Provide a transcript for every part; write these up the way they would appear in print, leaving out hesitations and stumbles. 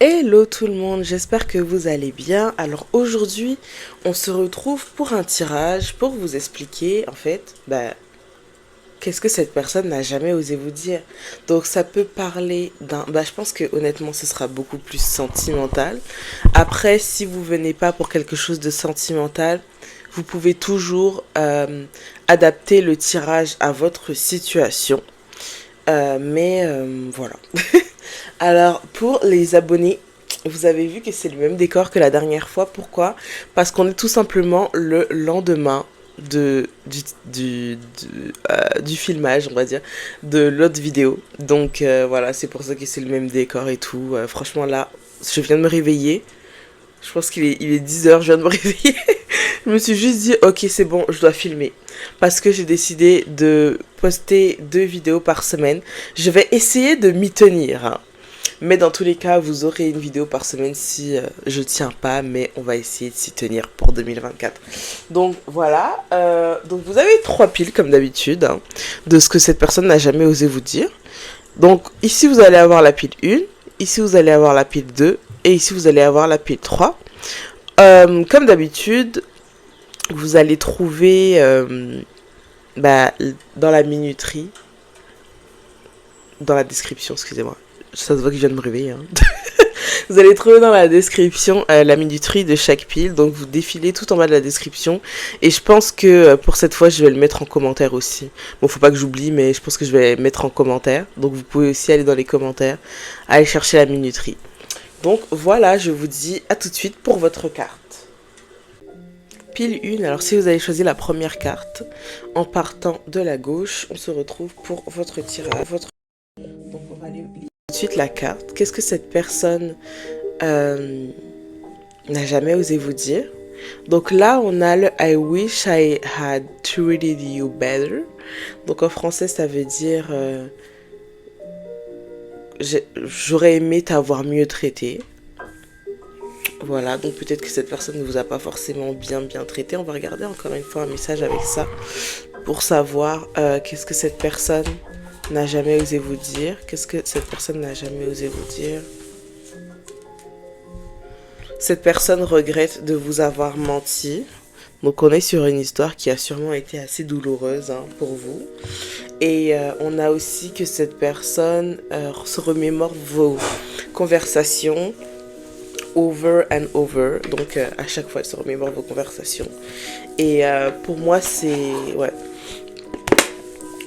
Hello tout le monde, j'espère que vous allez bien. Alors aujourd'hui, on se retrouve pour un tirage pour vous expliquer en fait, qu'est-ce que cette personne n'a jamais osé vous dire. Donc ça peut parler je pense que honnêtement ce sera beaucoup plus sentimental. Après, si vous venez pas pour quelque chose de sentimental, vous pouvez toujours adapter le tirage à votre situation. Voilà. Alors, pour les abonnés, vous avez vu que c'est le même décor que la dernière fois. Pourquoi? Parce qu'on est tout simplement le lendemain du filmage, on va dire, de l'autre vidéo. Donc voilà, c'est pour ça que c'est le même décor et tout. Franchement, là, je viens de me réveiller. Je pense qu'il est 10 heures, je viens de me réveiller. Je me suis juste dit, ok, c'est bon, je dois filmer. Parce que j'ai décidé de poster 2 vidéos par semaine. Je vais essayer de m'y tenir, hein. Mais dans tous les cas, vous aurez une vidéo par semaine si je tiens pas, mais on va essayer de s'y tenir pour 2024. Donc voilà, donc vous avez 3 piles comme d'habitude, hein, de ce que cette personne n'a jamais osé vous dire. Donc ici vous allez avoir la pile 1, ici vous allez avoir la pile 2, et ici vous allez avoir la pile 3. Comme d'habitude, vous allez trouver dans la minuterie, dans la description, excusez-moi. Ça se voit que je viens de me réveiller, hein. Vous allez trouver dans la description la minuterie de chaque pile. Donc vous défilez tout en bas de la description. Et je pense que pour cette fois, je vais le mettre en commentaire aussi. Bon, faut pas que j'oublie, mais je pense que je vais mettre en commentaire. Donc vous pouvez aussi aller dans les commentaires, aller chercher la minuterie. Donc voilà, je vous dis à tout de suite pour votre carte. Pile 1, alors si vous avez choisi la première carte, en partant de la gauche, on se retrouve pour votre tirage. Donc on va aller lire tout de suite la carte. Qu'est-ce que cette personne n'a jamais osé vous dire? Donc là, on a le I wish I had treated you better. Donc en français, ça veut dire j'aurais aimé t'avoir mieux traité. Voilà, donc peut-être que cette personne ne vous a pas forcément bien traité. On va regarder encore une fois un message avec ça pour savoir qu'est-ce que cette personne n'a jamais osé vous dire. Qu'est-ce que cette personne n'a jamais osé vous dire? Cette personne regrette de vous avoir menti. Donc on est sur une histoire qui a sûrement été assez douloureuse, hein, pour vous. Et on a aussi que cette personne se remémore vos conversations over and over. Donc à chaque fois elle se remémore vos conversations. Et pour moi c'est... Ouais.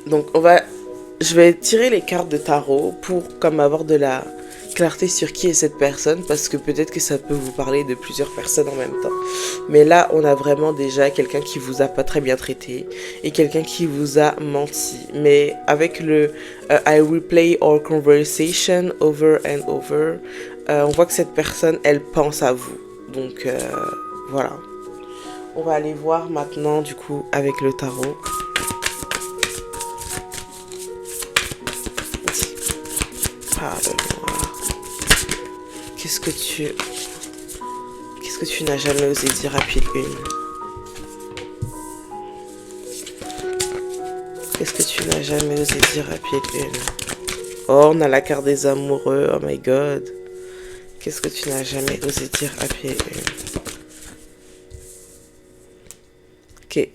Donc je vais tirer les cartes de tarot pour comme avoir de la clarté sur qui est cette personne, parce que peut-être que ça peut vous parler de plusieurs personnes en même temps. Mais là, on a vraiment déjà quelqu'un qui vous a pas très bien traité et quelqu'un qui vous a menti. Mais avec le I replay our conversation over and over, on voit que cette personne, elle pense à vous. Donc voilà. On va aller voir maintenant du coup avec le tarot. Pardon-moi. Qu'est-ce que tu n'as jamais osé dire à pile 1? Qu'est-ce que tu n'as jamais osé dire à pile 1? Oh, on a la carte des amoureux. Oh my god. Qu'est-ce que tu n'as jamais osé dire à pile 1? Ok.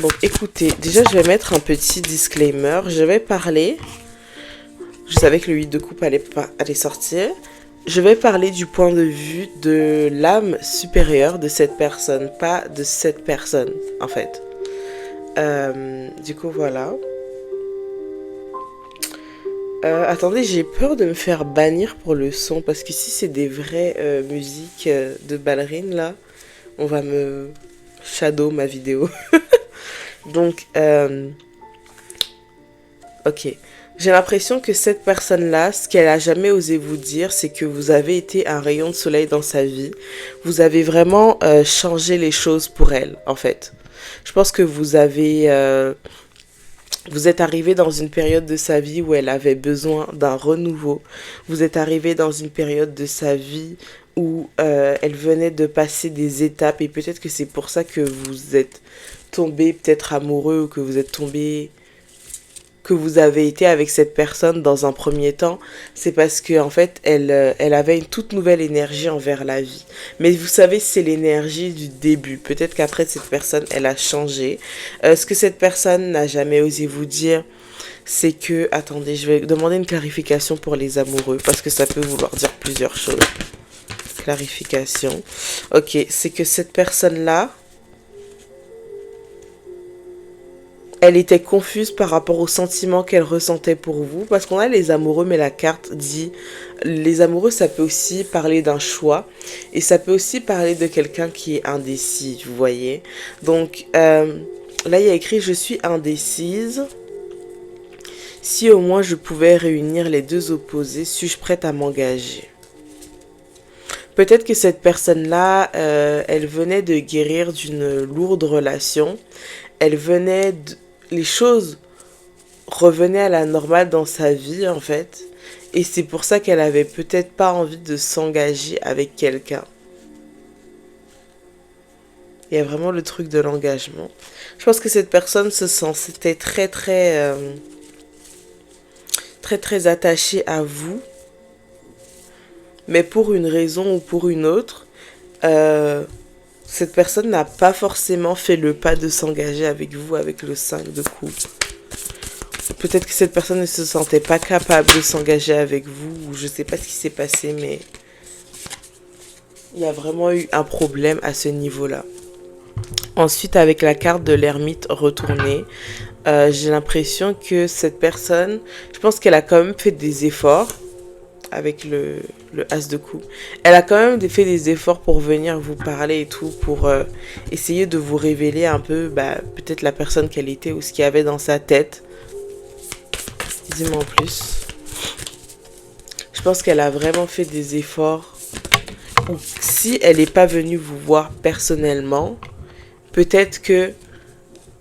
Donc écoutez, déjà je vais mettre un petit disclaimer. Je vais parler... Je savais que le 8 de coupe allait sortir. Je vais parler du point de vue de l'âme supérieure de cette personne, pas de cette personne, en fait. Du coup, voilà. Attendez, j'ai peur de me faire bannir pour le son, parce que si c'est des vraies musiques de ballerines, là, on va me shadow ma vidéo. Donc, ok. J'ai l'impression que cette personne-là, ce qu'elle a jamais osé vous dire, c'est que vous avez été un rayon de soleil dans sa vie. Vous avez vraiment changé les choses pour elle, en fait. Je pense que vous êtes arrivé dans une période de sa vie où elle avait besoin d'un renouveau. Vous êtes arrivé dans une période de sa vie où elle venait de passer des étapes, et peut-être que c'est pour ça que vous êtes tombé peut-être amoureux, ou que vous êtes tombé... que vous avez été avec cette personne dans un premier temps, c'est parce que en fait, elle avait une toute nouvelle énergie envers la vie. Mais vous savez, c'est l'énergie du début. Peut-être qu'après, cette personne, elle a changé. Ce que cette personne n'a jamais osé vous dire, c'est que... Attendez, je vais demander une clarification pour les amoureux, parce que ça peut vouloir dire plusieurs choses. Clarification. Ok, c'est que cette personne-là, elle était confuse par rapport aux sentiments qu'elle ressentait pour vous. Parce qu'on a les amoureux, mais la carte dit... Les amoureux, ça peut aussi parler d'un choix. Et ça peut aussi parler de quelqu'un qui est indécis, vous voyez. Donc, là, il y a écrit « Je suis indécise. Si au moins je pouvais réunir les deux opposés, suis-je prête à m'engager ?» Peut-être que cette personne-là, elle venait de guérir d'une lourde relation. Elle venait... Les choses revenaient à la normale dans sa vie, en fait. Et c'est pour ça qu'elle avait peut-être pas envie de s'engager avec quelqu'un. Il y a vraiment le truc de l'engagement. Je pense que cette personne c'était très attachée à vous. Mais pour une raison ou pour une autre, cette personne n'a pas forcément fait le pas de s'engager avec vous avec le 5 de coupe. Peut-être que cette personne ne se sentait pas capable de s'engager avec vous, ou je ne sais pas ce qui s'est passé, mais il y a vraiment eu un problème à ce niveau-là. Ensuite, avec la carte de l'ermite retournée, j'ai l'impression que cette personne, je pense qu'elle a quand même fait des efforts avec le as de coupe. Elle a quand même fait des efforts pour venir vous parler et tout, pour essayer de vous révéler un peu, peut-être la personne qu'elle était ou ce qu'il y avait dans sa tête. Dis-moi en plus. Je pense qu'elle a vraiment fait des efforts. Ou si elle n'est pas venue vous voir personnellement, peut-être que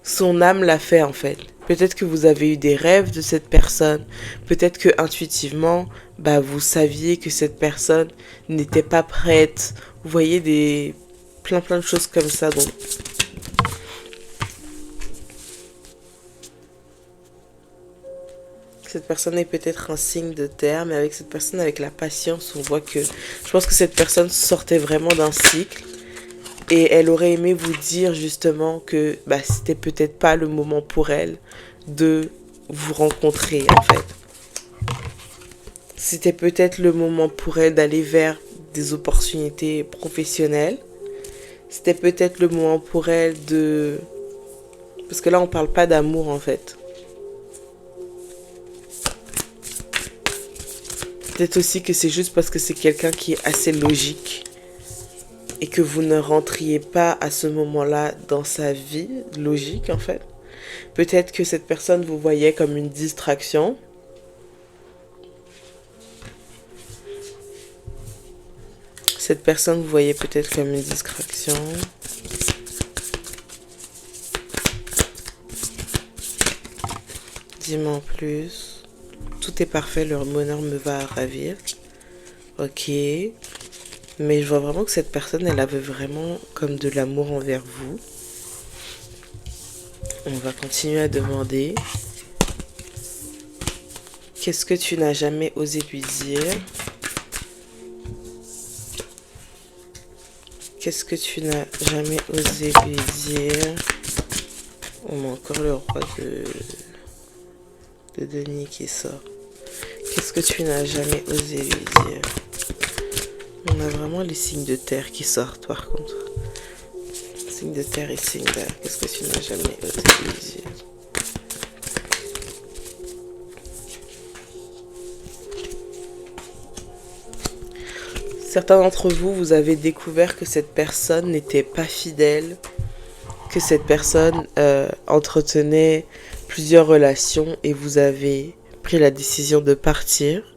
son âme l'a fait en fait. Peut-être que vous avez eu des rêves de cette personne. Peut-être que intuitivement, vous saviez que cette personne n'était pas prête. Vous voyez plein de choses comme ça. Donc, cette personne est peut-être un signe de terre, mais avec cette personne, avec la patience, on voit que... Je pense que cette personne sortait vraiment d'un cycle. Et elle aurait aimé vous dire justement que c'était peut-être pas le moment pour elle de vous rencontrer en fait. C'était peut-être le moment pour elle d'aller vers des opportunités professionnelles. C'était peut-être le moment pour elle de... Parce que là on parle pas d'amour en fait. Peut-être aussi que c'est juste parce que c'est quelqu'un qui est assez logique. Et que vous ne rentriez pas à ce moment-là dans sa vie logique en fait. Peut-être que cette personne vous voyait comme une distraction. Cette personne vous voyait peut-être comme une distraction. Dis-moi en plus. Tout est parfait, leur bonheur me va à ravir. Ok. Mais je vois vraiment que cette personne, elle avait vraiment comme de l'amour envers vous. On va continuer à demander. Qu'est-ce que tu n'as jamais osé lui dire? Qu'est-ce que tu n'as jamais osé lui dire? On a encore le roi de denier qui sort. Qu'est-ce que tu n'as jamais osé lui dire? On a vraiment les signes de terre qui sortent par contre. Signe de terre et signe d'air. Qu'est-ce que tu n'as jamais osé lui dire? Certains d'entre vous, vous avez découvert que cette personne n'était pas fidèle, que cette personne entretenait plusieurs relations et vous avez pris la décision de partir.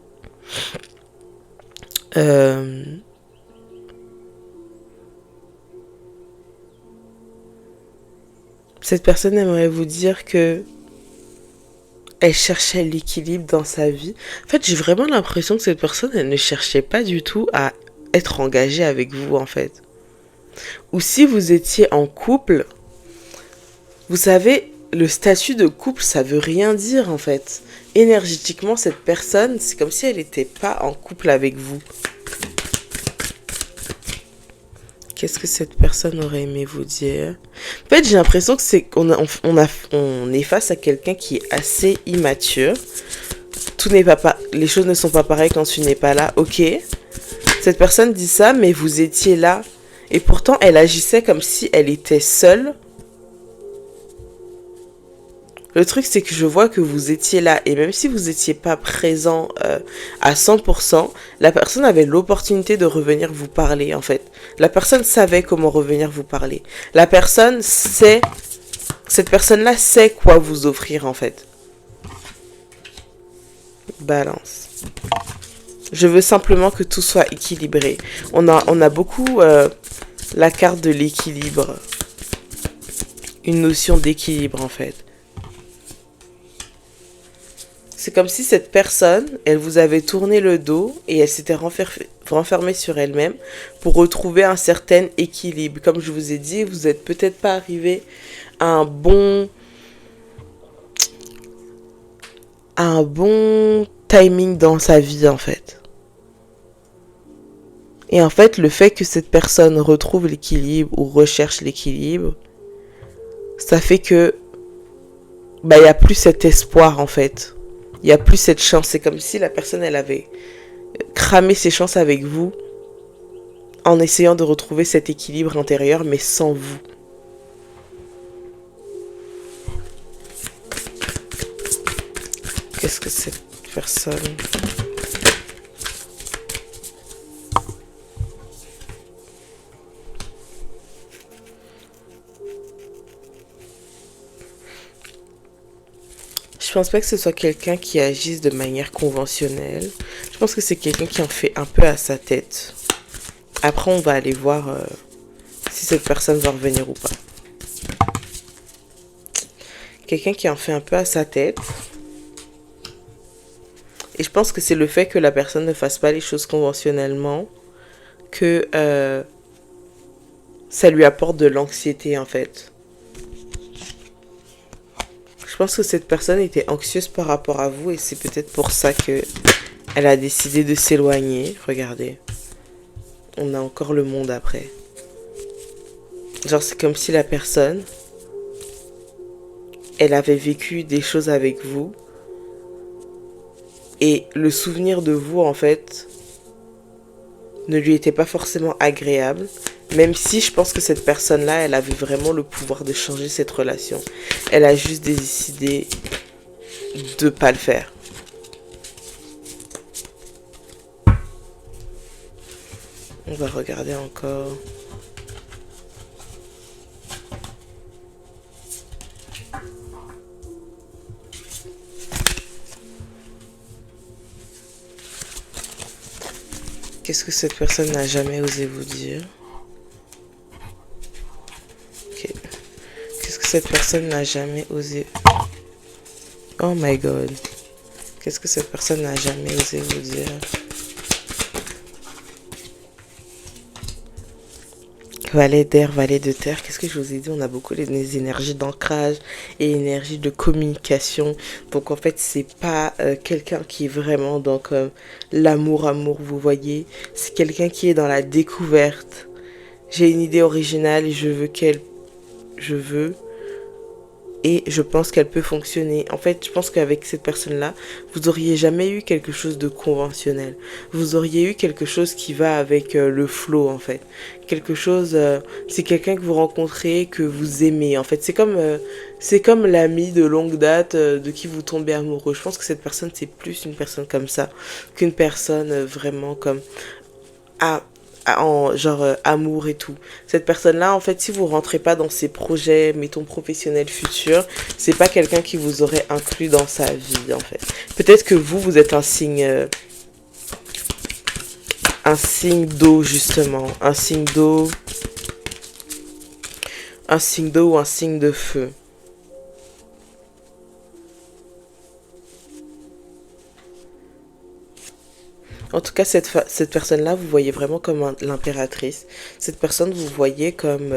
Cette personne aimerait vous dire que elle cherchait l'équilibre dans sa vie. En fait, j'ai vraiment l'impression que cette personne, elle ne cherchait pas du tout à être engagée avec vous, en fait. Ou si vous étiez en couple, vous savez, le statut de couple, ça veut rien dire en fait. Énergétiquement, cette personne, c'est comme si elle n'était pas en couple avec vous. Qu'est-ce que cette personne aurait aimé vous dire? En fait, j'ai l'impression que c'est on est face à quelqu'un qui est assez immature. Tout n'est pas, les choses ne sont pas pareilles quand tu n'es pas là. Ok, cette personne dit ça, mais vous étiez là. Et pourtant, elle agissait comme si elle était seule. Le truc, c'est que je vois que vous étiez là. Et même si vous n'étiez pas présent à 100%, la personne avait l'opportunité de revenir vous parler, en fait. La personne savait comment revenir vous parler. La personne sait... Cette personne-là sait quoi vous offrir, en fait. Balance. Je veux simplement que tout soit équilibré. On a beaucoup la carte de l'équilibre. Une notion d'équilibre, en fait. C'est comme si cette personne, elle vous avait tourné le dos et elle s'était renfermée sur elle-même pour retrouver un certain équilibre. Comme je vous ai dit, vous n'êtes peut-être pas arrivé à un bon timing dans sa vie, en fait. Et en fait, le fait que cette personne retrouve l'équilibre ou recherche l'équilibre, ça fait que il n'y a plus cet espoir, en fait. Il n'y a plus cette chance. C'est comme si la personne, elle avait cramé ses chances avec vous en essayant de retrouver cet équilibre intérieur, mais sans vous. Qu'est-ce que cette personne... Je pense pas que ce soit quelqu'un qui agisse de manière conventionnelle. Je pense que c'est quelqu'un qui en fait un peu à sa tête. Après, on va aller voir si cette personne va revenir ou pas. Quelqu'un qui en fait un peu à sa tête. Et je pense que c'est le fait que la personne ne fasse pas les choses conventionnellement que ça lui apporte de l'anxiété, en fait. Je pense que cette personne était anxieuse par rapport à vous et c'est peut-être pour ça que elle a décidé de s'éloigner. Regardez. On a encore le monde après. Genre, c'est comme si la personne, elle avait vécu des choses avec vous. Et le souvenir de vous, en fait, ne lui était pas forcément agréable. Même si je pense que cette personne-là, elle avait vraiment le pouvoir de changer cette relation. Elle a juste décidé de pas le faire. On va regarder encore. Qu'est-ce que cette personne n'a jamais osé vous dire? Ok. Qu'est-ce que cette personne n'a jamais osé... Oh my god. Qu'est-ce que cette personne n'a jamais osé vous dire? Valet d'air, valet de terre, qu'est-ce que je vous ai dit? On a beaucoup les énergies d'ancrage et énergie de communication. Donc en fait, c'est pas quelqu'un qui est vraiment dans l'amour, vous voyez. C'est quelqu'un qui est dans la découverte. J'ai une idée originale et et je pense qu'elle peut fonctionner. En fait, je pense qu'avec cette personne-là, vous auriez jamais eu quelque chose de conventionnel. Vous auriez eu quelque chose qui va avec le flow, en fait. Quelque chose, c'est quelqu'un que vous rencontrez, que vous aimez. En fait, c'est comme l'ami de longue date de qui vous tombez amoureux. Je pense que cette personne, c'est plus une personne comme ça qu'une personne vraiment comme en genre amour et tout. Cette personne-là, en fait, si vous rentrez pas dans ses projets, mettons professionnels futurs, c'est pas quelqu'un qui vous aurait inclus dans sa vie, en fait. Peut-être que vous êtes un signe d'eau, justement, un signe d'eau ou un signe de feu. En tout cas, cette personne-là, vous voyez vraiment comme l'impératrice. Cette personne, vous voyez comme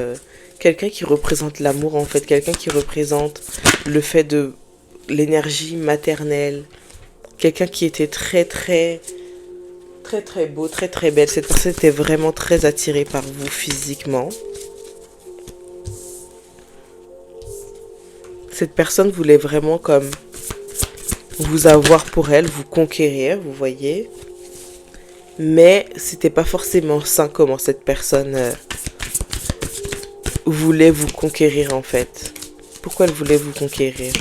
quelqu'un qui représente l'amour en fait, quelqu'un qui représente le fait de l'énergie maternelle, quelqu'un qui était très beau, très belle. Cette personne était vraiment très attirée par vous physiquement. Cette personne voulait vraiment comme vous avoir pour elle, vous conquérir, vous voyez. Mais c'était pas forcément sain comment cette personne voulait vous conquérir en fait. Pourquoi elle voulait vous conquérir?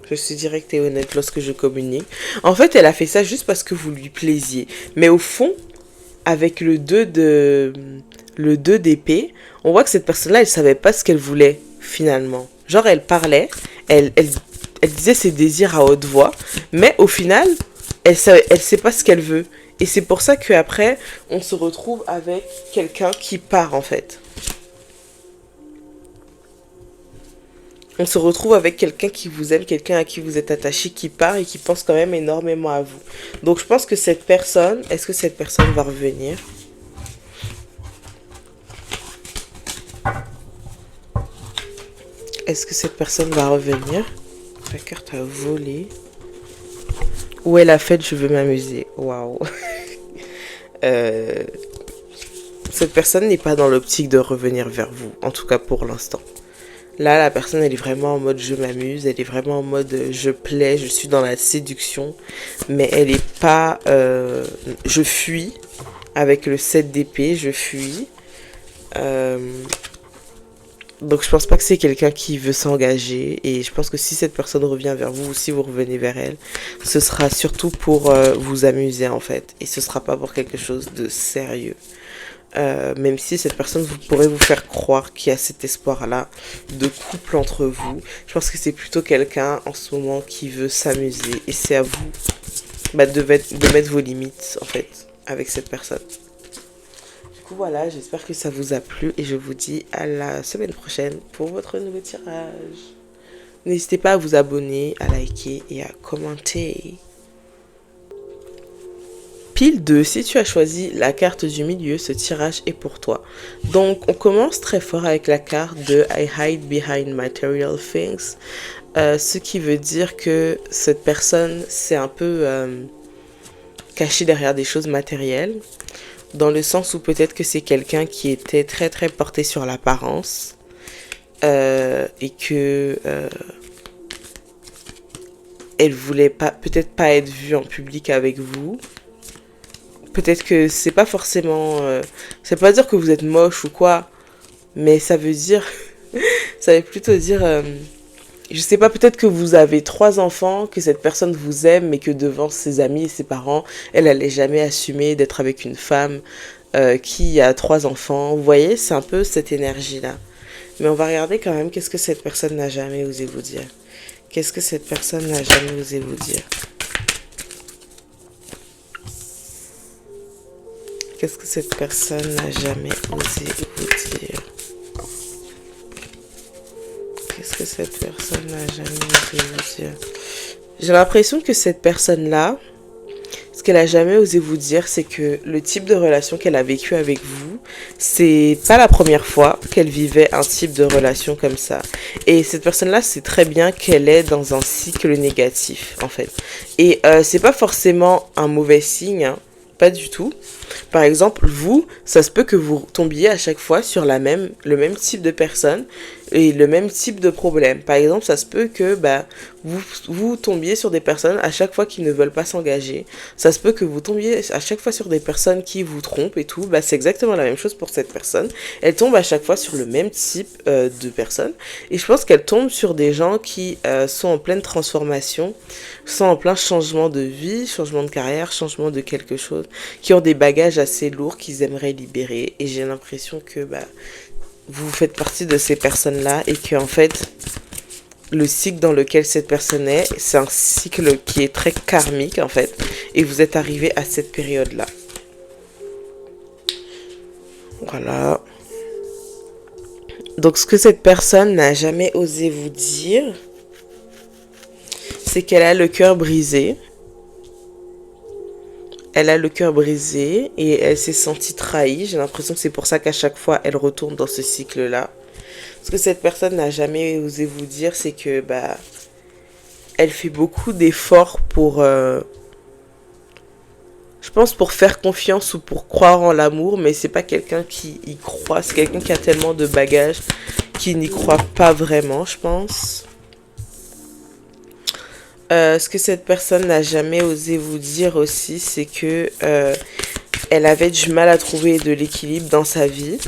Je suis directe et honnête lorsque je communique. En fait, elle a fait ça juste parce que vous lui plaisiez. Mais au fond, avec le 2 d'épée, on voit que cette personne-là, elle savait pas ce qu'elle voulait finalement. Genre, elle parlait, elle disait ses désirs à haute voix, mais au final, elle sait pas ce qu'elle veut. Et c'est pour ça qu'après, on se retrouve avec quelqu'un qui part en fait. On se retrouve avec quelqu'un qui vous aime, quelqu'un à qui vous êtes attaché, qui part et qui pense quand même énormément à vous. Donc je pense que cette personne, est-ce que cette personne va revenir? Est-ce que cette personne va revenir? La carte a volé. Où est la fête? Je veux m'amuser. Waouh. Cette personne n'est pas dans l'optique de revenir vers vous, en tout cas pour l'instant. Là, la personne, elle est vraiment en mode je m'amuse, elle est vraiment en mode je plais, je suis dans la séduction, mais elle est pas... je fuis, avec le 7 d'épée, je fuis. Donc je pense pas que c'est quelqu'un qui veut s'engager, et je pense que si cette personne revient vers vous, ou si vous revenez vers elle, ce sera surtout pour vous amuser en fait, et ce sera pas pour quelque chose de sérieux. Même si cette personne pourrait vous faire croire qu'il y a cet espoir-là de couple entre vous, je pense que c'est plutôt quelqu'un en ce moment qui veut s'amuser, et c'est à vous de mettre vos limites en fait avec cette personne. Du coup voilà, j'espère que ça vous a plu et je vous dis à la semaine prochaine pour votre nouveau tirage. N'hésitez pas à vous abonner, à liker et à commenter. Pile 2, si tu as choisi la carte du milieu, ce tirage est pour toi. Donc, on commence très fort avec la carte de I hide behind material things. Ce qui veut dire que cette personne s'est un peu cachée derrière des choses matérielles. Dans le sens où peut-être que c'est quelqu'un qui était très porté sur l'apparence. Et que... elle voulait peut-être pas être vue en public avec vous. Peut-être que c'est pas forcément... ça veut pas dire que vous êtes moche ou quoi. Mais ça veut dire... ça veut plutôt dire... je sais pas, peut-être que vous avez 3 enfants, que cette personne vous aime, mais que devant ses amis et ses parents, elle allait jamais assumer d'être avec une femme qui a 3 enfants. Vous voyez, c'est un peu cette énergie-là. Mais on va regarder quand même qu'est-ce que cette personne n'a jamais osé vous dire. Qu'est-ce que cette personne n'a jamais osé vous dire? Qu'est-ce que cette personne n'a jamais osé vous dire? Qu'est-ce que cette personne n'a jamais osé vous dire? J'ai l'impression que cette personne-là, ce qu'elle a jamais osé vous dire, c'est que le type de relation qu'elle a vécu avec vous, c'est pas la première fois qu'elle vivait un type de relation comme ça. Et cette personne-là sait très bien qu'elle est dans un cycle négatif, en fait. Et c'est pas forcément un mauvais signe, hein, pas du tout. Par exemple, vous, ça se peut que vous tombiez à chaque fois sur le même type de personne et le même type de problème. Par exemple, ça se peut que vous tombiez sur des personnes à chaque fois qui ne veulent pas s'engager. Ça se peut que vous tombiez à chaque fois sur des personnes qui vous trompent et tout. C'est exactement la même chose pour cette personne. Elle tombe à chaque fois sur le même type de personnes. Et je pense qu'elle tombe sur des gens qui sont en pleine transformation, sont en plein changement de vie, changement de carrière, changement de quelque chose, qui ont des bagages assez lourds qu'ils aimeraient libérer. Et j'ai l'impression que vous faites partie de ces personnes-là et que en fait, le cycle dans lequel cette personne est, c'est un cycle qui est très karmique en fait. Et vous êtes arrivé à cette période-là. Voilà. Donc ce que cette personne n'a jamais osé vous dire, c'est qu'elle a le cœur brisé. Elle a le cœur brisé et elle s'est sentie trahie. J'ai l'impression que c'est pour ça qu'à chaque fois, elle retourne dans ce cycle-là. Ce que cette personne n'a jamais osé vous dire, c'est que bah, elle fait beaucoup d'efforts pour, je pense, pour faire confiance ou pour croire en l'amour, mais c'est pas quelqu'un qui y croit. C'est quelqu'un qui a tellement de bagages qui n'y croit pas vraiment, je pense. Ce que cette personne n'a jamais osé vous dire aussi, c'est que elle avait du mal à trouver de l'équilibre dans sa vie.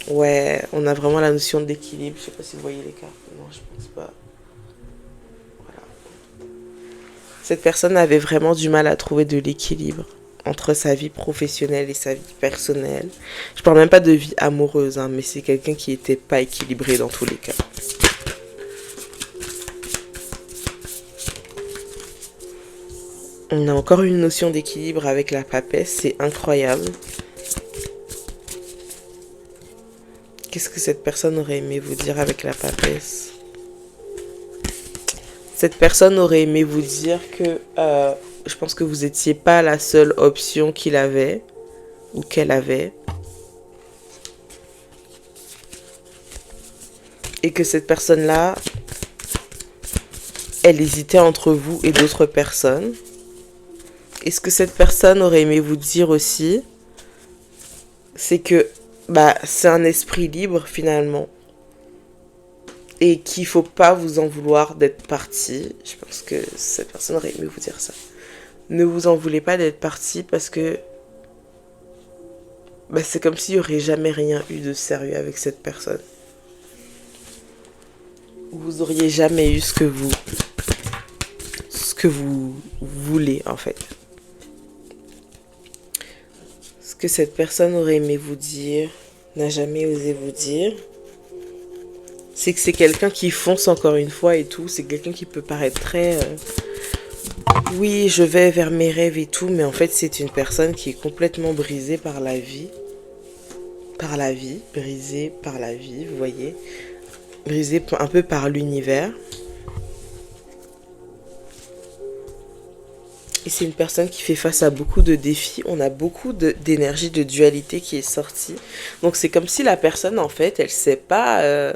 Ouais, on a vraiment la notion d'équilibre. Je sais pas si vous voyez les cartes. Non, je pense pas. Voilà. Cette personne avait vraiment du mal à trouver de l'équilibre entre sa vie professionnelle et sa vie personnelle. Je parle même pas de vie amoureuse, hein, mais c'est quelqu'un qui était pas équilibré dans tous les cas. On a encore une notion d'équilibre avec la papesse, c'est incroyable. Qu'est-ce que cette personne aurait aimé vous dire avec la papesse? Cette personne aurait aimé vous dire que je pense que vous n'étiez pas la seule option qu'il avait ou qu'elle avait. Et que cette personne-là, elle hésitait entre vous et d'autres personnes. Et ce que cette personne aurait aimé vous dire aussi, c'est que bah, c'est un esprit libre finalement. Et qu'il ne faut pas vous en vouloir d'être parti. Je pense que cette personne aurait aimé vous dire ça. Ne vous en voulez pas d'être parti parce que bah, c'est comme s'il n'y aurait jamais rien eu de sérieux avec cette personne. Vous auriez jamais eu ce que vous voulez en fait. Ce que cette personne aurait aimé vous dire, n'a jamais osé vous dire, c'est que c'est quelqu'un qui fonce encore une fois et tout. C'est quelqu'un qui peut paraître très... oui, je vais vers mes rêves et tout, mais en fait c'est une personne qui est complètement brisée par la vie. Par la vie, brisée par la vie, vous voyez. Brisée un peu par l'univers. Et c'est une personne qui fait face à beaucoup de défis. On a beaucoup d'énergie, de dualité qui est sortie. Donc c'est comme si la personne, en fait, elle sait pas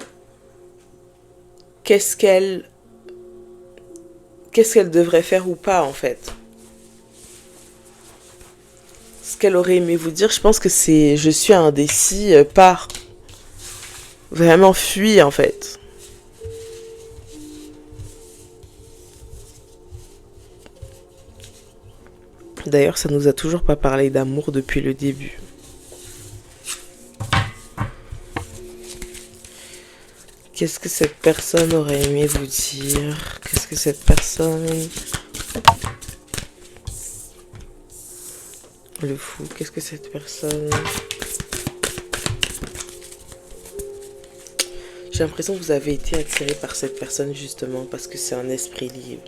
qu'est-ce qu'elle devrait faire ou pas, en fait. Ce qu'elle aurait aimé vous dire, je pense que c'est je suis indécis, par vraiment fuis, en fait. D'ailleurs, ça nous a toujours pas parlé d'amour depuis le début. Qu'est-ce que cette personne aurait aimé vous dire? Qu'est-ce que cette personne... Le fou, qu'est-ce que cette personne... J'ai l'impression que vous avez été attiré par cette personne justement parce que c'est un esprit libre.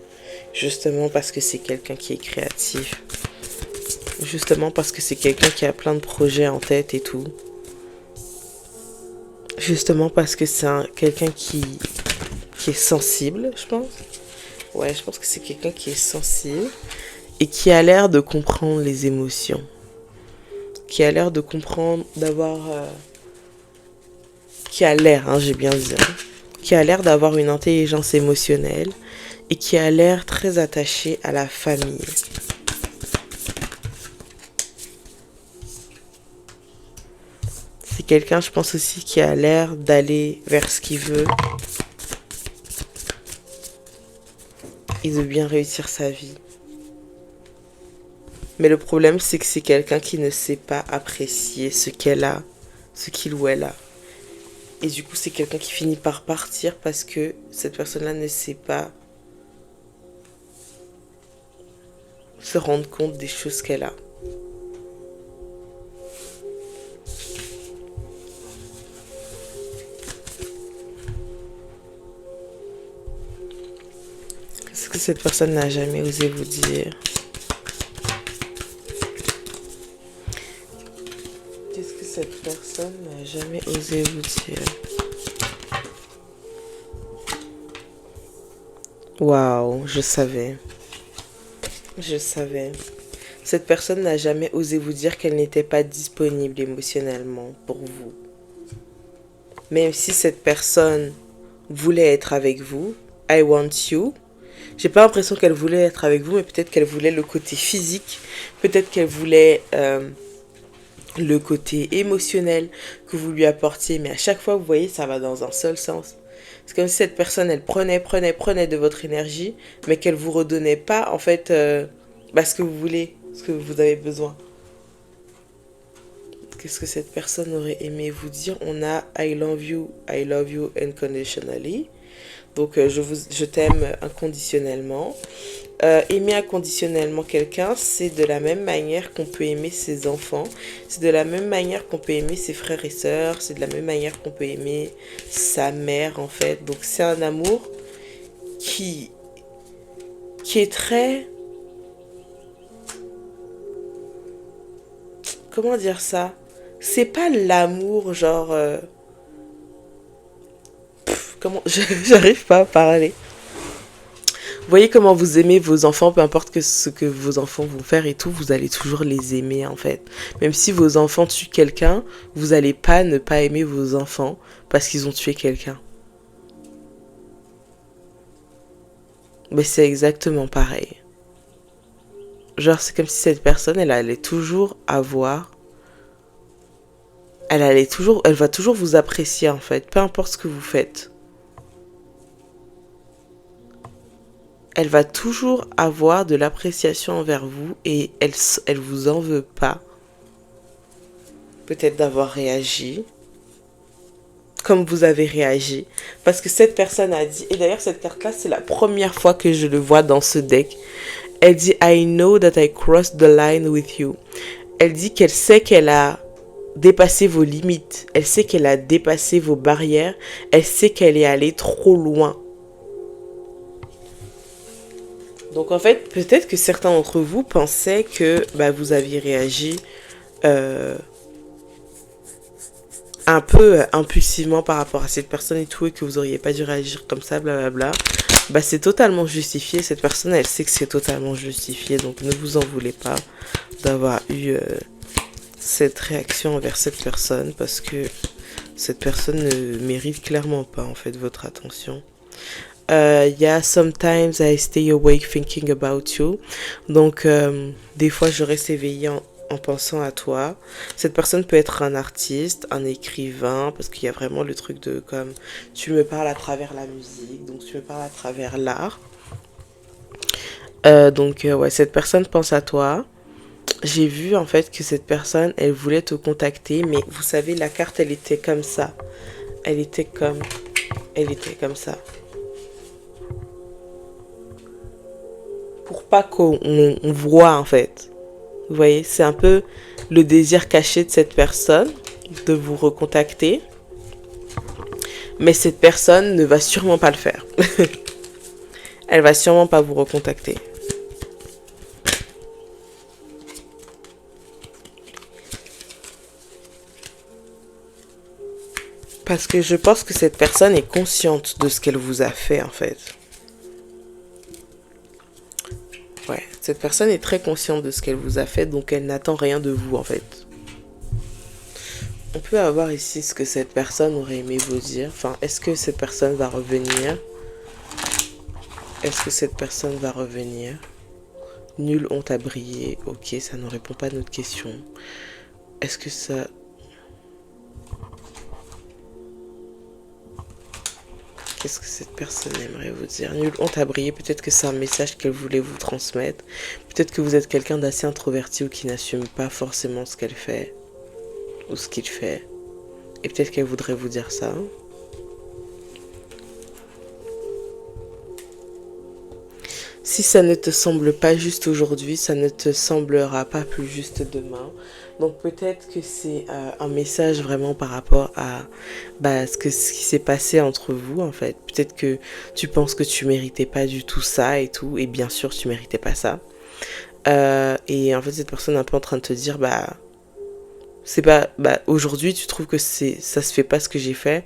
Justement parce que c'est quelqu'un qui est créatif. Justement parce que c'est quelqu'un qui a plein de projets en tête et tout. Justement parce que c'est quelqu'un qui est sensible, je pense. Ouais, je pense que c'est quelqu'un qui est sensible et qui a l'air de comprendre les émotions. Qui a l'air de comprendre, d'avoir... qui a l'air, hein, j'ai bien dit, hein, qui a l'air d'avoir une intelligence émotionnelle et qui a l'air très attaché à la famille. C'est quelqu'un, je pense aussi, qui a l'air d'aller vers ce qu'il veut et de bien réussir sa vie. Mais le problème, c'est que c'est quelqu'un qui ne sait pas apprécier ce qu'elle a, ce qu'il ou elle a. Et du coup, c'est quelqu'un qui finit par partir parce que cette personne-là ne sait pas se rendre compte des choses qu'elle a. Qu'est-ce que cette personne n'a jamais osé vous dire? Qu'est-ce que cette personne n'a jamais osé vous dire? Waouh, je savais. Je savais. Cette personne n'a jamais osé vous dire qu'elle n'était pas disponible émotionnellement pour vous. Même si cette personne voulait être avec vous, I want you. J'ai pas l'impression qu'elle voulait être avec vous, mais peut-être qu'elle voulait le côté physique, peut-être qu'elle voulait le côté émotionnel que vous lui apportiez, mais à chaque fois, vous voyez, ça va dans un seul sens. C'est comme si cette personne, elle prenait de votre énergie, mais qu'elle vous redonnait pas, en fait, ce que vous voulez, ce que vous avez besoin. Qu'est-ce que cette personne aurait aimé vous dire? On a I love you unconditionally. Donc, je t'aime inconditionnellement. Aimer inconditionnellement quelqu'un, c'est de la même manière qu'on peut aimer ses enfants. C'est de la même manière qu'on peut aimer ses frères et sœurs. C'est de la même manière qu'on peut aimer sa mère, en fait. Donc, c'est un amour qui est très... Comment dire ça? C'est pas l'amour, genre... comment... J'arrive pas à parler. Vous voyez comment vous aimez vos enfants, peu importe ce que vos enfants vont faire et tout, vous allez toujours les aimer en fait. Même si vos enfants tuent quelqu'un, vous allez pas ne pas aimer vos enfants parce qu'ils ont tué quelqu'un. Mais c'est exactement pareil. Genre c'est comme si cette personne, elle allait toujours avoir... Elle va toujours vous apprécier en fait, peu importe ce que vous faites. Elle va toujours avoir de l'appréciation envers vous et elle vous en veut pas. Peut-être d'avoir réagi comme vous avez réagi. Parce que cette personne a dit, et d'ailleurs cette carte-là, c'est la première fois que je le vois dans ce deck. Elle dit, I know that I crossed the line with you. Elle dit qu'elle sait qu'elle a dépassé vos limites. Elle sait qu'elle a dépassé vos barrières. Elle sait qu'elle est allée trop loin. Donc en fait, peut-être que certains d'entre vous pensaient que vous aviez réagi un peu impulsivement par rapport à cette personne et tout, et que vous auriez pas dû réagir comme ça, blablabla. C'est totalement justifié. Cette personne, elle sait que c'est totalement justifié. Donc ne vous en voulez pas d'avoir eu cette réaction envers cette personne, parce que cette personne ne mérite clairement pas en fait votre attention. Yeah, sometimes I stay awake thinking about you. Donc, des fois, je reste éveillée en pensant à toi. Cette personne peut être un artiste, un écrivain, parce qu'il y a vraiment le truc de comme tu me parles à travers la musique, donc tu me parles à travers l'art. Ouais, cette personne pense à toi. J'ai vu en fait que cette personne, elle voulait te contacter, mais vous savez, la carte, elle était comme ça. Elle était comme ça. Pour pas qu'on voit en fait. Vous voyez, c'est un peu le désir caché de cette personne de vous recontacter. Mais cette personne ne va sûrement pas le faire. Elle va sûrement pas vous recontacter. Parce que je pense que cette personne est consciente de ce qu'elle vous a fait en fait. Ouais, cette personne est très consciente de ce qu'elle vous a fait, donc elle n'attend rien de vous en fait. On peut avoir ici ce que cette personne aurait aimé vous dire. Enfin, est-ce que cette personne va revenir? Est-ce que cette personne va revenir? Nulle honte à briller. Ok, ça ne répond pas à notre question. Est-ce que ça... Qu'est-ce que cette personne aimerait vous dire? Nulle honte à briller, peut-être que c'est un message qu'elle voulait vous transmettre. Peut-être que vous êtes quelqu'un d'assez introverti ou qui n'assume pas forcément ce qu'elle fait. Ou ce qu'il fait. Et peut-être qu'elle voudrait vous dire ça. Si ça ne te semble pas juste aujourd'hui, ça ne te semblera pas plus juste demain. Donc peut-être que c'est un message vraiment par rapport à ce qui s'est passé entre vous en fait. Peut-être que tu penses que tu méritais pas du tout ça et tout. Et bien sûr, tu méritais pas ça. Et en fait, cette personne est un peu en train de te dire, c'est pas, aujourd'hui, tu trouves que ça se fait pas ce que j'ai fait.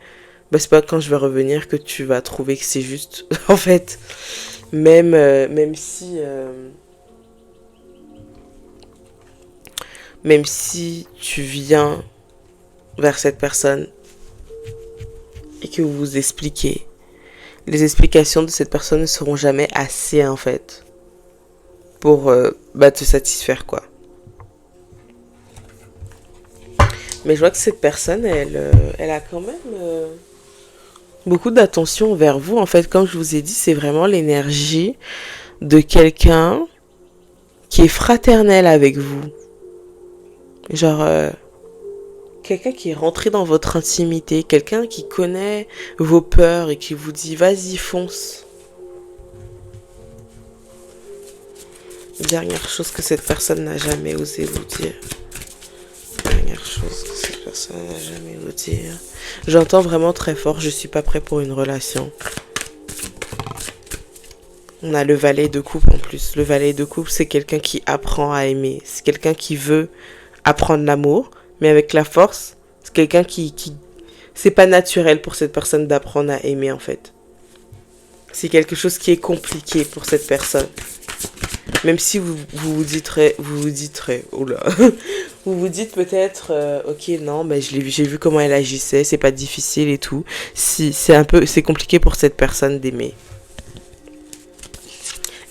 C'est pas quand je vais revenir que tu vas trouver que c'est juste. En fait, même si même si tu viens vers cette personne et que vous vous expliquez, les explications de cette personne ne seront jamais assez en fait pour te satisfaire quoi. Mais je vois que cette personne, elle a quand même beaucoup d'attention vers vous. En fait, comme je vous ai dit, c'est vraiment l'énergie de quelqu'un qui est fraternel avec vous. Genre, quelqu'un qui est rentré dans votre intimité, quelqu'un qui connaît vos peurs et qui vous dit, vas-y, fonce. Dernière chose que cette personne n'a jamais osé vous dire. Dernière chose que cette personne n'a jamais osé dire. J'entends vraiment très fort, je suis pas prêt pour une relation. On a le valet de coupe en plus. Le valet de coupe, c'est quelqu'un qui apprend à aimer. C'est quelqu'un qui veut apprendre l'amour, mais avec la force. C'est quelqu'un qui... C'est pas naturel pour cette personne d'apprendre à aimer en fait. C'est quelque chose qui est compliqué pour cette personne. Même si vous vous dites, oh là, vous vous dites peut-être, ok, non, mais j'ai vu comment elle agissait, c'est pas difficile et tout. Si, c'est compliqué pour cette personne d'aimer.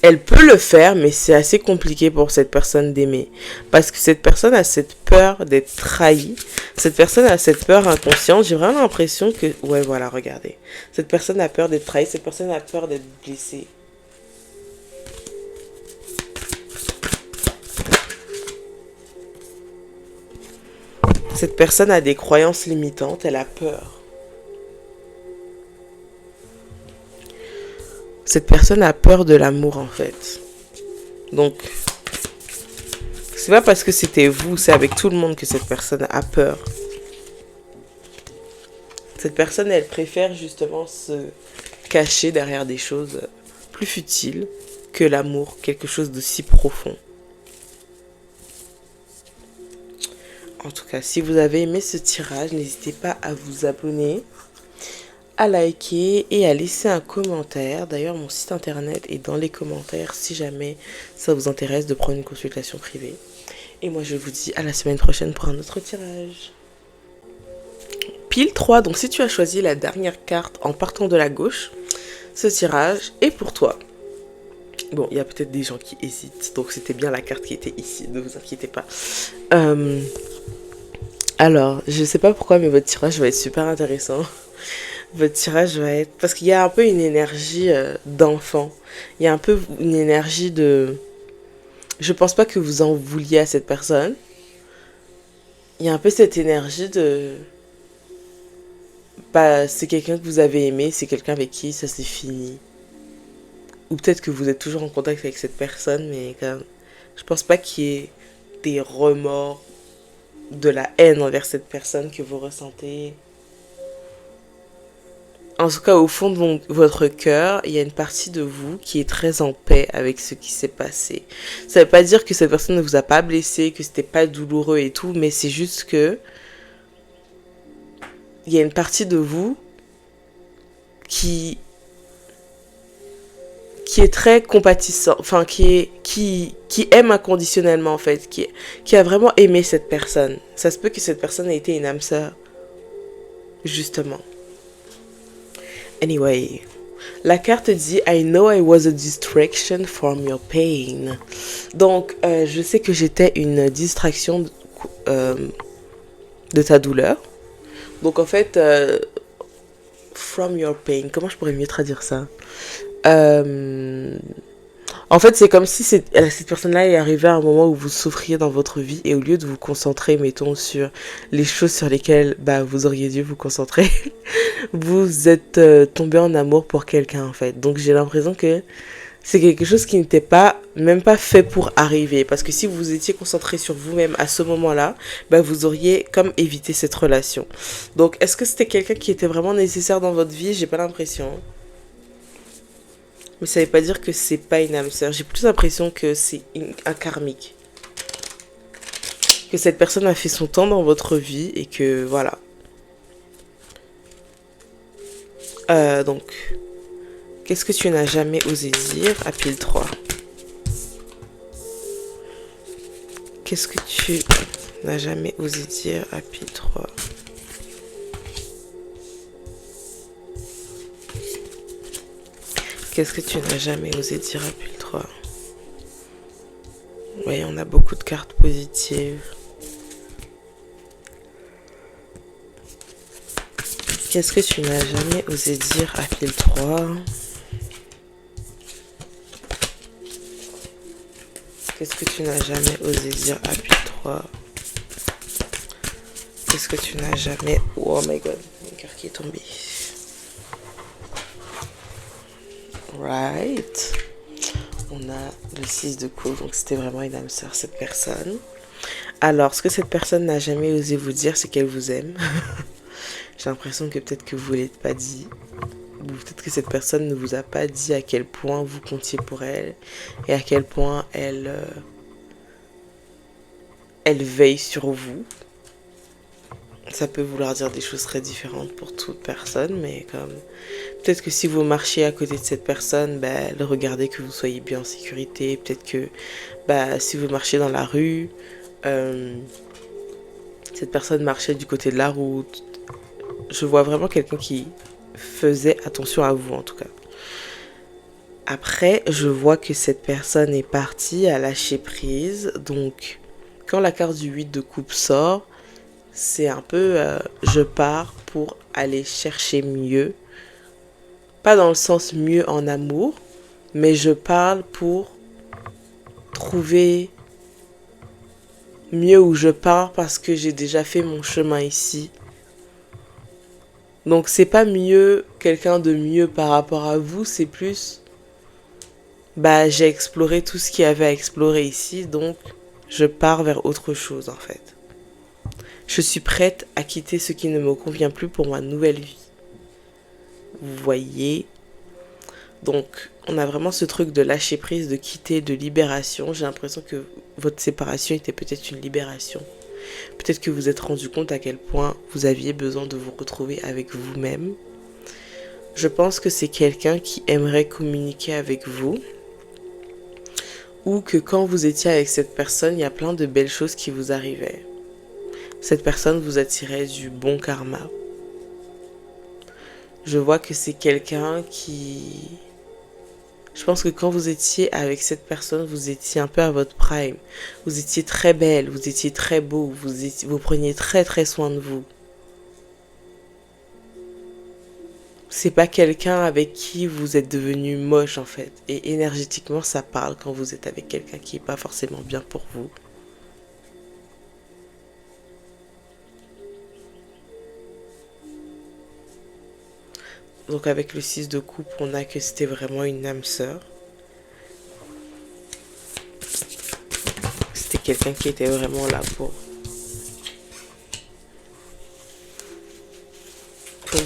Elle peut le faire, mais c'est assez compliqué pour cette personne d'aimer. Parce que cette personne a cette peur d'être trahie. Cette personne a cette peur inconsciente. J'ai vraiment l'impression que, ouais, voilà, regardez. Cette personne a peur d'être trahie, cette personne a peur d'être blessée. Cette personne a des croyances limitantes, elle a peur. Cette personne a peur de l'amour en fait. Donc, c'est pas parce que c'était vous, c'est avec tout le monde que cette personne a peur. Cette personne, elle préfère justement se cacher derrière des choses plus futiles que l'amour, quelque chose de si profond. En tout cas, si vous avez aimé ce tirage, n'hésitez pas à vous abonner, à liker et à laisser un commentaire. D'ailleurs, mon site internet est dans les commentaires si jamais ça vous intéresse de prendre une consultation privée. Et moi, je vous dis à la semaine prochaine pour un autre tirage. Pile 3, donc si tu as choisi la dernière carte en partant de la gauche, ce tirage est pour toi. Bon, il y a peut-être des gens qui hésitent, donc c'était bien la carte qui était ici, ne vous inquiétez pas. Alors, je sais pas pourquoi, mais votre tirage va être super intéressant. Votre tirage va être... Parce qu'il y a un peu une énergie d'enfant. Il y a un peu une énergie de... Je pense pas que vous en vouliez à cette personne. Il y a un peu cette énergie de... Bah, c'est quelqu'un que vous avez aimé, c'est quelqu'un avec qui ça s'est fini. Ou peut-être que vous êtes toujours en contact avec cette personne, mais quand même, je pense pas qu'il y ait des remords, de la haine envers cette personne que vous ressentez. En tout cas, au fond de votre cœur, il y a une partie de vous qui est très en paix avec ce qui s'est passé. Ça veut pas dire que cette personne ne vous a pas blessé, que c'était pas douloureux et tout, mais c'est juste que il y a une partie de vous qui est très compatissant, enfin qui aime inconditionnellement en fait, qui a vraiment aimé cette personne. Ça se peut que cette personne ait été une âme sœur, justement. Anyway, la carte dit I know I was a distraction from your pain. Donc, je sais que j'étais une distraction de ta douleur. Donc, en fait, from your pain, comment je pourrais mieux traduire ça? En fait, c'est comme si cette personne-là est arrivée à un moment où vous souffriez dans votre vie et au lieu de vous concentrer, mettons, sur les choses sur lesquelles vous auriez dû vous concentrer, vous êtes tombé en amour pour quelqu'un, en fait. Donc, j'ai l'impression que c'est quelque chose qui n'était même pas fait pour arriver. Parce que si vous étiez concentré sur vous-même à ce moment-là, vous auriez comme évité cette relation. Donc, est-ce que c'était quelqu'un qui était vraiment nécessaire dans votre vie? J'ai pas l'impression. Mais ça veut pas dire que c'est pas une âme sœur. J'ai plus l'impression que c'est un karmique. Que cette personne a fait son temps dans votre vie et que voilà. Donc, qu'est-ce que tu n'as jamais osé dire à pile 3? Qu'est-ce que tu n'a jamais osé dire à pile 3? Qu'est-ce que tu n'as jamais osé dire à pile 3? Oui, on a beaucoup de cartes positives. Qu'est-ce que tu n'as jamais osé dire à pile 3? Qu'est-ce que tu n'as jamais osé dire à pile 3? Qu'est-ce que tu n'as jamais... Oh my god, une carte qui est tombée. Right. On a le 6 de coupe, donc c'était vraiment une âme sœur, cette personne. Alors, ce que cette personne n'a jamais osé vous dire, c'est qu'elle vous aime. J'ai l'impression que peut-être que vous ne l'êtes pas dit. Ou peut-être que cette personne ne vous a pas dit à quel point vous comptiez pour elle. Et à quel point elle veille sur vous. Ça peut vouloir dire des choses très différentes pour toute personne, mais comme... Peut-être que si vous marchez à côté de cette personne, elle regardait que vous soyez bien en sécurité. Peut-être que si vous marchez dans la rue, cette personne marchait du côté de la route. Je vois vraiment quelqu'un qui faisait attention à vous en tout cas. Après, je vois que cette personne est partie à lâcher prise. Donc, quand la carte du 8 de coupe sort, c'est un peu je pars pour aller chercher mieux. Pas dans le sens mieux en amour, mais je parle pour trouver mieux où je pars parce que j'ai déjà fait mon chemin ici. Donc c'est pas mieux, quelqu'un de mieux par rapport à vous, c'est plus j'ai exploré tout ce qu'il y avait à explorer ici, donc je pars vers autre chose en fait. Je suis prête à quitter ce qui ne me convient plus pour ma nouvelle vie. Vous voyez? Donc, on a vraiment ce truc de lâcher prise, de quitter, de libération. J'ai l'impression que votre séparation était peut-être une libération. Peut-être que vous vous êtes rendu compte à quel point vous aviez besoin de vous retrouver avec vous-même. Je pense que c'est quelqu'un qui aimerait communiquer avec vous. Ou que quand vous étiez avec cette personne, il y a plein de belles choses qui vous arrivaient. Cette personne vous attirait du bon karma. Je vois que c'est quelqu'un qui... Je pense que quand vous étiez avec cette personne, vous étiez un peu à votre prime. Vous étiez très belle, vous étiez très beau, vous preniez très très soin de vous. C'est pas quelqu'un avec qui vous êtes devenu moche en fait. Et énergétiquement, ça parle quand vous êtes avec quelqu'un qui n'est pas forcément bien pour vous. Donc avec le 6 de coupe, on a que c'était vraiment une âme sœur. C'était quelqu'un qui était vraiment là pour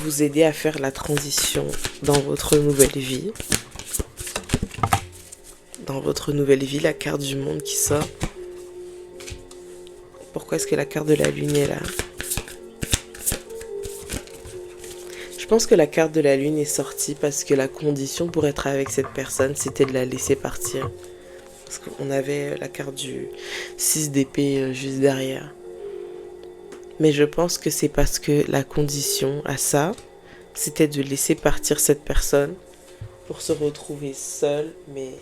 vous aider à faire la transition dans votre nouvelle vie. Dans votre nouvelle vie, la carte du monde qui sort. Pourquoi est-ce que la carte de la lune est là? Je pense que la carte de la lune est sortie parce que la condition pour être avec cette personne, c'était de la laisser partir. Parce qu'on avait la carte du 6 d'épée juste derrière. Mais je pense que c'est parce que la condition à ça, c'était de laisser partir cette personne pour se retrouver seule, mais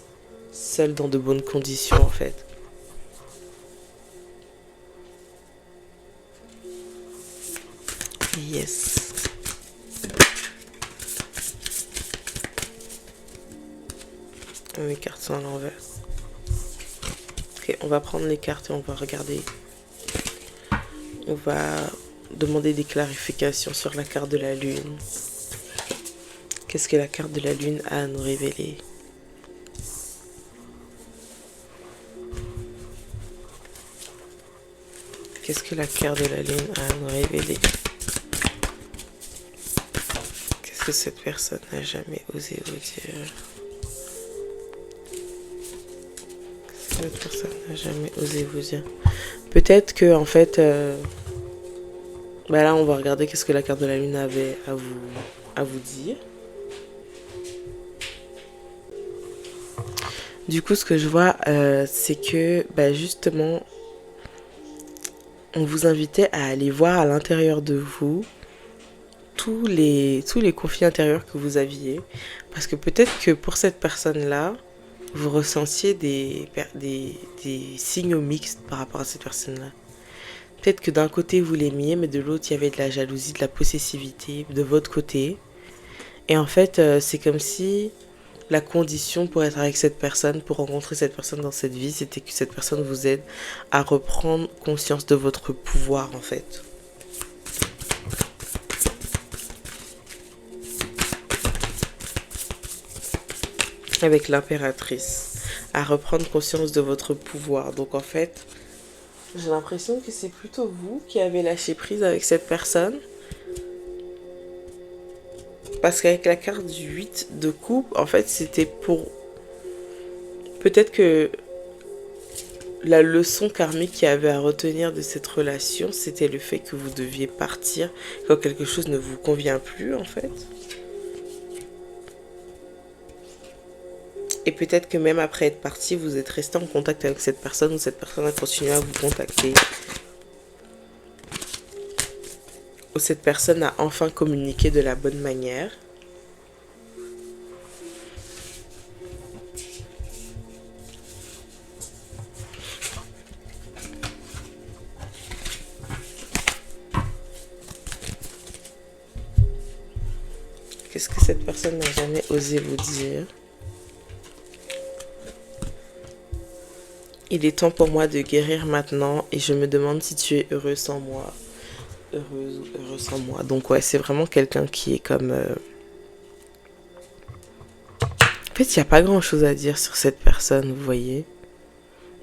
seule dans de bonnes conditions en fait. Yes. Mes cartes sont à l'envers. Ok, on va prendre les cartes et on va regarder. On va demander des clarifications sur la carte de la lune. Qu'est-ce que la carte de la lune a à nous révéler? Qu'est-ce que la carte de la lune a à nous révéler? Qu'est-ce que cette personne n'a jamais osé vous dire? Cette personne n'a jamais osé vous dire. Peut-être que en fait, là on va regarder qu'est-ce que la carte de la lune avait à vous dire. Du coup, ce que je vois, c'est que justement, on vous invitait à aller voir à l'intérieur de vous tous les conflits intérieurs que vous aviez. Parce que peut-être que pour cette personne-là, vous ressentiez des signaux mixtes par rapport à cette personne-là. Peut-être que d'un côté vous l'aimiez, mais de l'autre il y avait de la jalousie, de la possessivité de votre côté. Et en fait, c'est comme si la condition pour être avec cette personne, pour rencontrer cette personne dans cette vie, c'était que cette personne vous aide à reprendre conscience de votre pouvoir en fait. Avec l'impératrice, à reprendre conscience de votre pouvoir. Donc en fait, j'ai l'impression que c'est plutôt vous qui avez lâché prise avec cette personne. Parce qu'avec la carte du 8 de coupe, en fait, c'était pour... Peut-être que la leçon karmique qu'il y avait à retenir de cette relation, c'était le fait que vous deviez partir quand quelque chose ne vous convient plus, en fait. Et peut-être que même après être parti, vous êtes resté en contact avec cette personne ou cette personne a continué à vous contacter. Ou cette personne a enfin communiqué de la bonne manière. Qu'est-ce que cette personne n'a jamais osé vous dire? Il est temps pour moi de guérir maintenant et je me demande si tu es heureux sans moi. Heureuse ou heureux sans moi. Donc ouais, c'est vraiment quelqu'un qui est comme... En fait, il n'y a pas grand-chose à dire sur cette personne, vous voyez.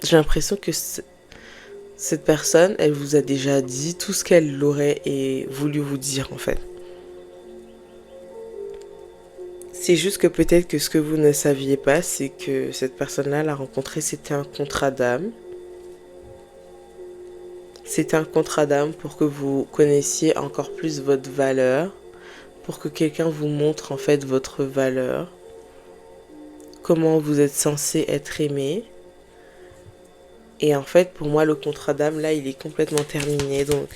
J'ai l'impression que cette personne, elle vous a déjà dit tout ce qu'elle aurait et voulu vous dire en fait. C'est juste que peut-être que ce que vous ne saviez pas, c'est que cette personne-là, la rencontrer, c'était un contrat d'âme. C'était un contrat d'âme pour que vous connaissiez encore plus votre valeur, pour que quelqu'un vous montre en fait votre valeur, comment vous êtes censé être aimé. Et en fait, pour moi, le contrat d'âme, là, il est complètement terminé, donc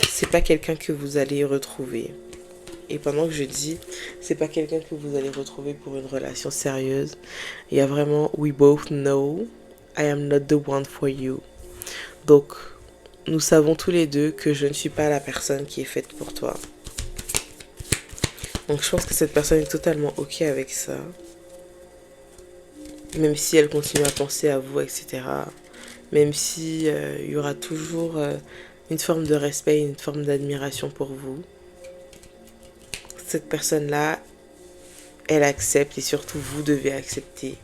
c'est pas quelqu'un que vous allez retrouver. Et pendant que je dis, c'est pas quelqu'un que vous allez retrouver pour une relation sérieuse. Il y a vraiment, we both know I am not the one for you. Donc, nous savons tous les deux que je ne suis pas la personne qui est faite pour toi. Donc, je pense que cette personne est totalement ok avec ça. Même si elle continue à penser à vous, etc. Même si il y aura toujours une forme de respect et une forme d'admiration pour vous. Cette personne-là, elle accepte et surtout vous devez accepter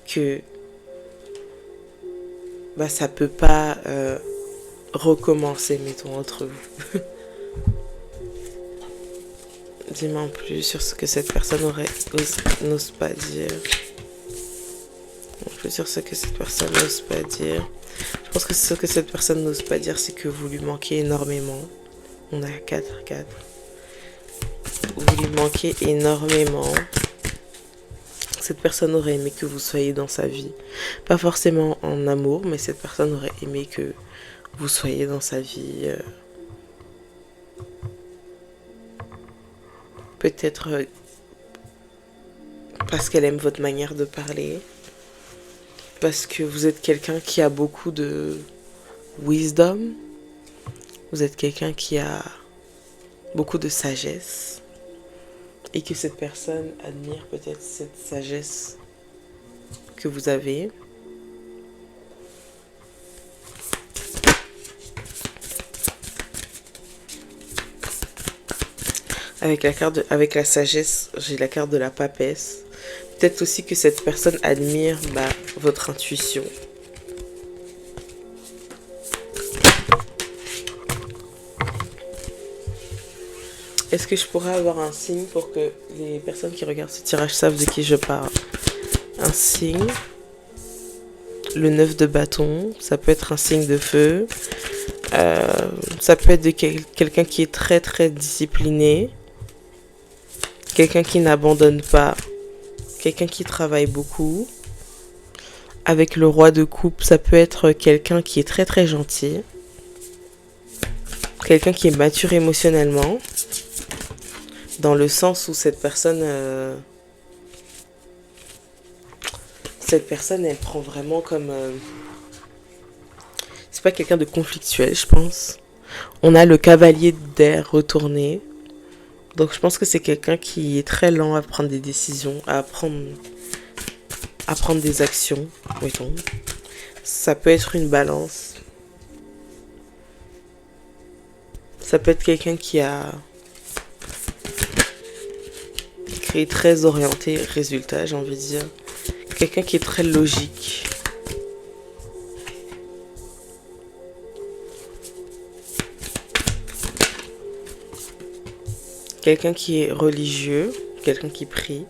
que ça peut pas recommencer, mettons, entre vous. Dis-moi en plus sur ce que cette personne n'ose pas dire. En plus sur ce que cette personne n'ose pas dire. Je pense que ce que cette personne n'ose pas dire, c'est que vous lui manquez énormément. On a 4. Vous lui manquez énormément. Cette personne aurait aimé que vous soyez dans sa vie. Pas forcément en amour, mais cette personne aurait aimé que vous soyez dans sa vie. Peut-être parce qu'elle aime votre manière de parler. Parce que vous êtes quelqu'un qui a beaucoup de wisdom. Vous êtes quelqu'un qui a beaucoup de sagesse. Et que cette personne admire peut-être cette sagesse que vous avez. Avec la sagesse, j'ai la carte de la papesse. Peut-être aussi que cette personne admire votre intuition. Est-ce que je pourrais avoir un signe pour que les personnes qui regardent ce tirage savent de qui je parle? Un signe. Le 9 de bâton. Ça peut être un signe de feu. Ça peut être de quelqu'un qui est très très discipliné. Quelqu'un qui n'abandonne pas. Quelqu'un qui travaille beaucoup. Avec le roi de coupe, ça peut être quelqu'un qui est très très gentil. quelqu'un qui est mature émotionnellement, dans le sens où cette personne, elle prend vraiment comme... c'est pas quelqu'un de conflictuel, je pense. On a le cavalier d'air retourné. Donc je pense que c'est quelqu'un qui est très lent à prendre des décisions, à prendre des actions, mettons. Ça peut être une balance. Ça peut être quelqu'un qui est très orienté résultat, j'ai envie de dire. Quelqu'un qui est très logique. Quelqu'un qui est religieux, quelqu'un qui prie.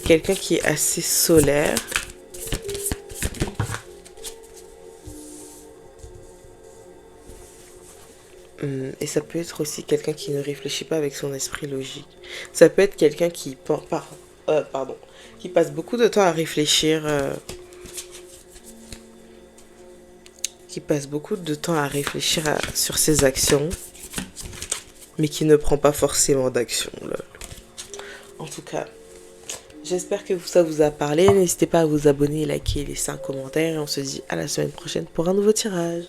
Quelqu'un qui est assez solaire. Et ça peut être aussi quelqu'un qui ne réfléchit pas avec son esprit logique. Ça peut être quelqu'un qui passe beaucoup de temps à réfléchir, sur ses actions, mais qui ne prend pas forcément d'action. En tout cas, j'espère que ça vous a parlé. N'hésitez pas à vous abonner, liker, laisser un commentaire. Et on se dit à la semaine prochaine pour un nouveau tirage.